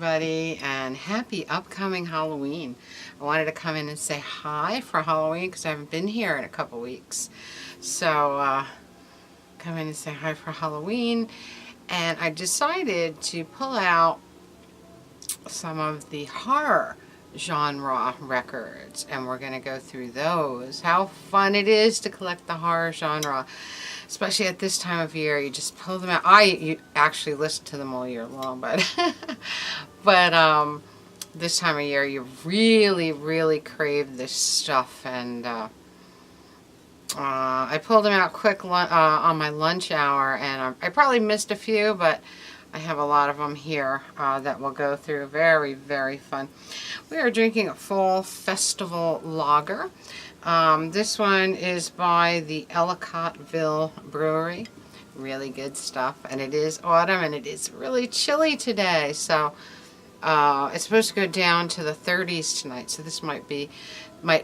everybody, and happy upcoming Halloween. I wanted to come in and say hi for Halloween because I haven't been here in a couple weeks. So, come in and say hi for Halloween. And I decided to pull out some of the horror genre records, and we're going to go through those. How fun it is to collect the horror genre, especially at this time of year. You just pull them out. You actually listen to them all year long, but this time of year you really crave this stuff. And I pulled them out quick on my lunch hour, and I probably missed a few, but I have a lot of them here that we'll go through. Very fun. We are drinking a fall festival lager. This one is by the Ellicottville Brewery. Really good stuff. And it is autumn, and it is really chilly today. So it's supposed to go down to the 30s tonight. So this might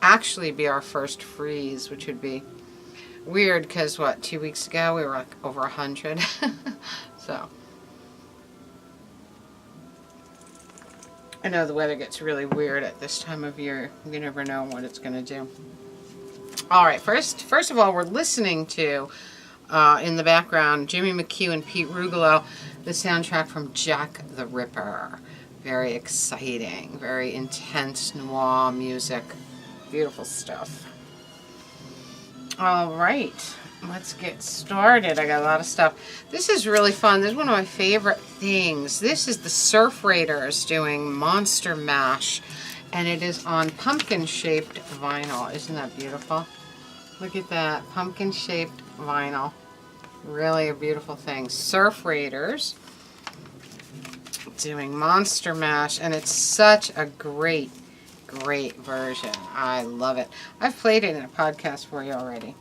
actually be our first freeze, which would be weird because, 2 weeks ago we were like over 100. So I know the weather gets really weird at this time of year. You never know what it's going to do. All right, first of all, we're listening to, in the background, Jimmy McHugh and Pete Rugolo, the soundtrack from Jack the Ripper. Very exciting, very intense noir music. Beautiful stuff. All right. Let's get started. I got a lot of stuff. This is really fun. This is one of my favorite things. This is the Surf Raiders doing Monster Mash, and it is on pumpkin-shaped vinyl. Isn't that beautiful? Look at that. Pumpkin-shaped vinyl. Really a beautiful thing. Surf Raiders doing Monster Mash, and it's such a great version. I love it. I've played it in a podcast for you already.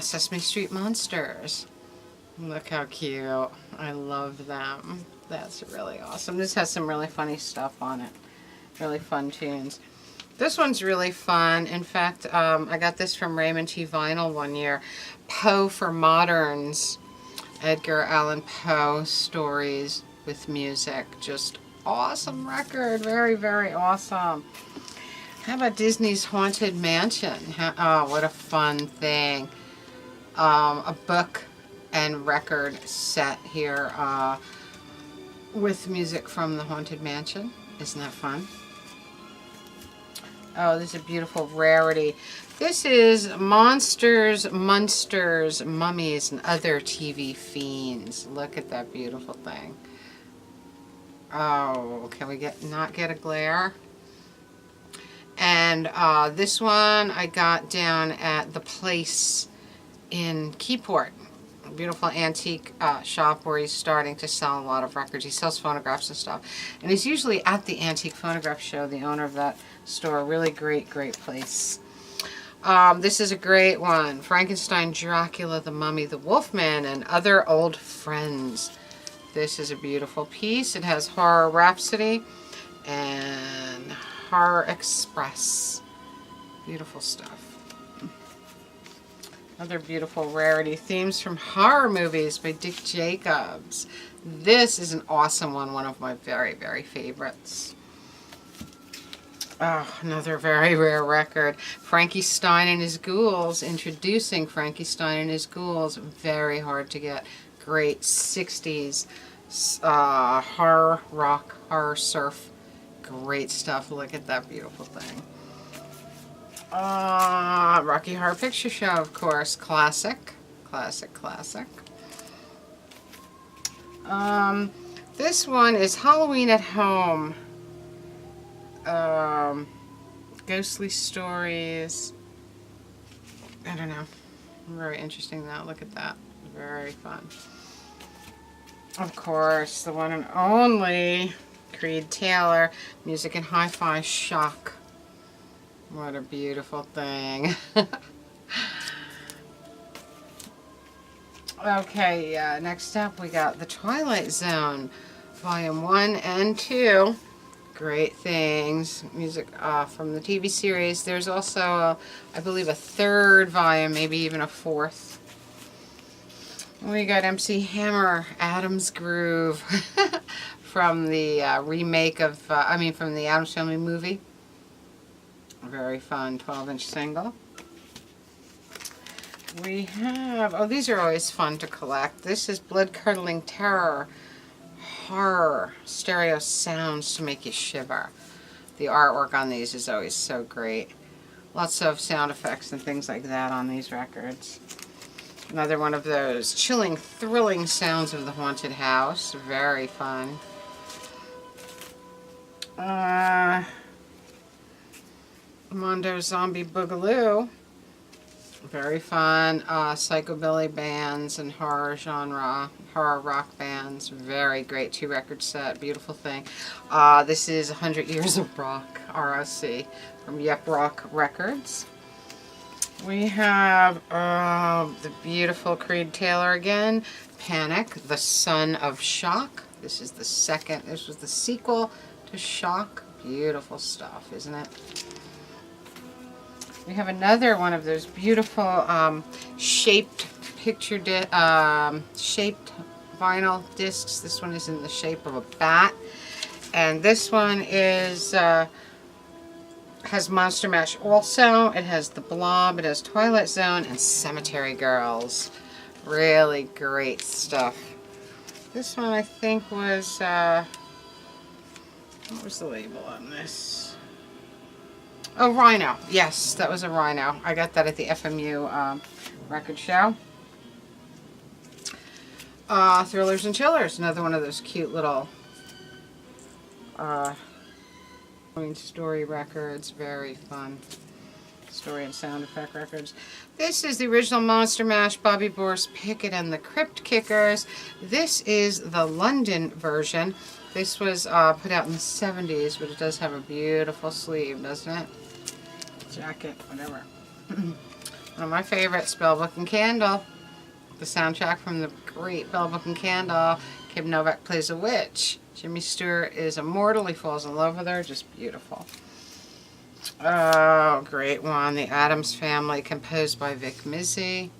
Sesame Street Monsters. Look how cute. I love them. That's really awesome. This has some really funny stuff on it. Really fun tunes. This one's really fun. In fact, I got this from Raymond T. Vinyl one year. Poe for Moderns. Edgar Allan Poe stories with music. Just awesome record. Very awesome. How about Disney's Haunted Mansion? Oh, what a fun thing. A book and record set here with music from the Haunted Mansion. Isn't that fun? Oh, this is a beautiful rarity. This is Monsters, Munsters, Mummies, and Other TV Fiends. Look at that beautiful thing. Oh, can we not get a glare? And this one I got down at the Place in Keyport. A beautiful antique shop where he's starting to sell a lot of records. He sells phonographs and stuff. And he's usually at the Antique Phonograph Show, the owner of that store. Really great place. This is a great one. Frankenstein, Dracula, the Mummy, the Wolfman, and Other Old Friends. This is a beautiful piece. It has Horror Rhapsody and Horror Express. Beautiful stuff. Another beautiful rarity. Themes from horror movies by Dick Jacobs. This is an awesome one of my very favorites. Oh, another very rare record. Frankie Stein and His Ghouls. Introducing Frankie Stein and His Ghouls. Very hard to get. Great 60s horror rock, horror surf. Great stuff. Look at that beautiful thing. Rocky Horror Picture Show, of course. Classic. This one is Halloween at Home. Ghostly stories. I don't know. Very interesting though. Look at that. Very fun. Of course, the one and only Creed Taylor. Music and Hi-Fi Shock. What a beautiful thing. Okay, next up we got The Twilight Zone, Volume 1 and 2. Great things. Music from the TV series. There's also, I believe, a third volume, maybe even a fourth. We got MC Hammer, Adam's Groove, from the remake of, from the Addams Family movie. Very fun 12-inch single. We have, oh, these are always fun to collect. This is Blood Curdling Terror, Horror, Stereo Sounds to Make You Shiver. The artwork on these is always so great. Lots of sound effects and things like that on these records. Another one of those chilling, thrilling sounds of the haunted house. Very fun. Mondo Zombie Boogaloo. Very fun. Psychobilly bands and horror genre, horror rock bands. Very great 2-record set. Beautiful thing. This is 100 Years of Rock, ROC, from Yep Rock Records. We have the beautiful Creed Taylor again, Panic, the Son of Shock. This is the second, this was the sequel to Shock. Beautiful stuff, isn't it? We have another one of those beautiful shaped shaped vinyl discs. This one is in the shape of a bat. And this one is has Monster Mash also. It has The Blob, it has Twilight Zone, and Cemetery Girls. Really great stuff. This one I think was, what was the label on this? Oh, Rhino. Yes, that was a Rhino. I got that at the FMU record show. Thrillers and Chillers. Another one of those cute little story records. Very fun. Story and sound effect records. This is the original Monster Mash, Bobby Boris Pickett and the Crypt Kickers. This is the London version. This was put out in the 70s, but it does have a beautiful sleeve, doesn't it? Jacket, whatever. One of my favorites, Bell Book and Candle. The soundtrack from the great Bell Book and Candle. Kim Novak plays a witch. Jimmy Stewart is immortal. He falls in love with her. Just beautiful. Oh, great one. The Addams Family, composed by Vic Mizzy.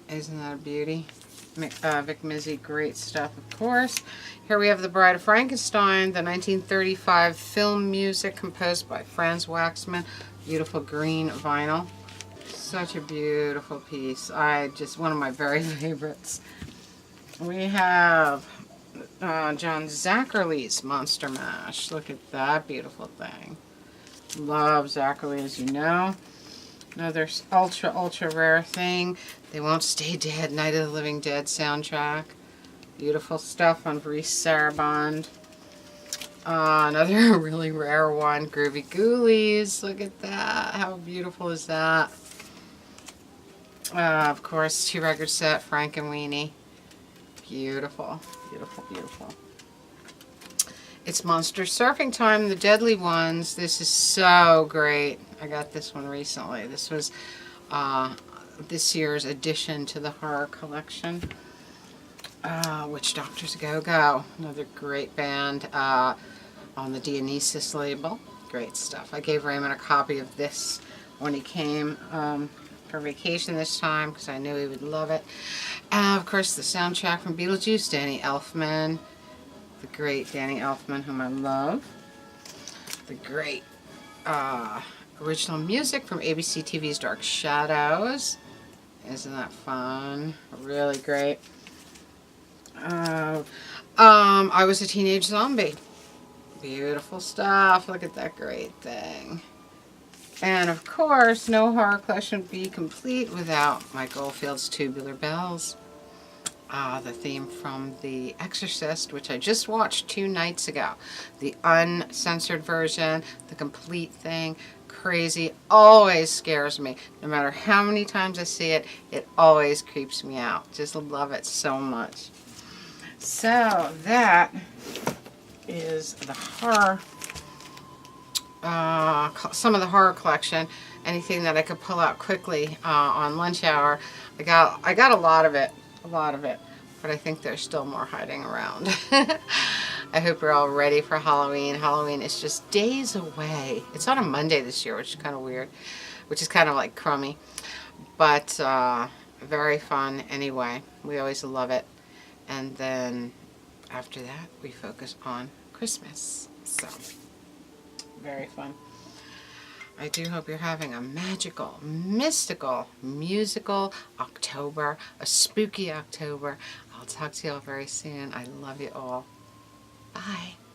Isn't that a beauty? Vic Mizzy, great stuff, of course. Here we have The Bride of Frankenstein, the 1935 film music composed by Franz Waxman. Beautiful green vinyl. Such a beautiful piece. One of my very favorites. We have John Zacherle's Monster Mash. Look at that beautiful thing. Love Zacherle, as you know. Another ultra rare thing. They Won't Stay Dead, Night of the Living Dead soundtrack. Beautiful stuff on Reese Sarabond. Another really rare one, Groovy Ghoulies. Look at that. How beautiful is that? Of course, 2-record set, Frank and Weenie. Beautiful, beautiful, beautiful. It's Monster Surfing Time, The Deadly Ones. This is so great. I got this one recently. This was this year's addition to the horror collection. Witch Doctors Go Go. Another great band on the Dionysus label. Great stuff. I gave Raymond a copy of this when he came for vacation this time because I knew he would love it. Of course, the soundtrack from Beetlejuice, Danny Elfman. The great Danny Elfman, whom I love. The great original music from ABC TV's Dark Shadows. Isn't that fun? Really great. I Was a Teenage Zombie. Beautiful stuff. Look at that great thing. And of course, no horror collection would be complete without Mike Oldfield's Tubular Bells. The theme from The Exorcist, which I just watched 2 nights ago. The uncensored version, the complete thing. Crazy. Always scares me. No matter how many times I see it, it always creeps me out. Just love it so much. So that is the horror, some of the horror collection. Anything that I could pull out quickly on lunch hour. I got a lot of it, but I think there's still more hiding around. I hope you're all ready for Halloween. Halloween is just days away. It's on a Monday this year, which is kind of weird, which is kind of like crummy, but very fun anyway. We always love it. And then after that, we focus on Christmas. So, very fun. I do hope you're having a magical, mystical, musical October, a spooky October. I'll talk to you all very soon. I love you all. Bye.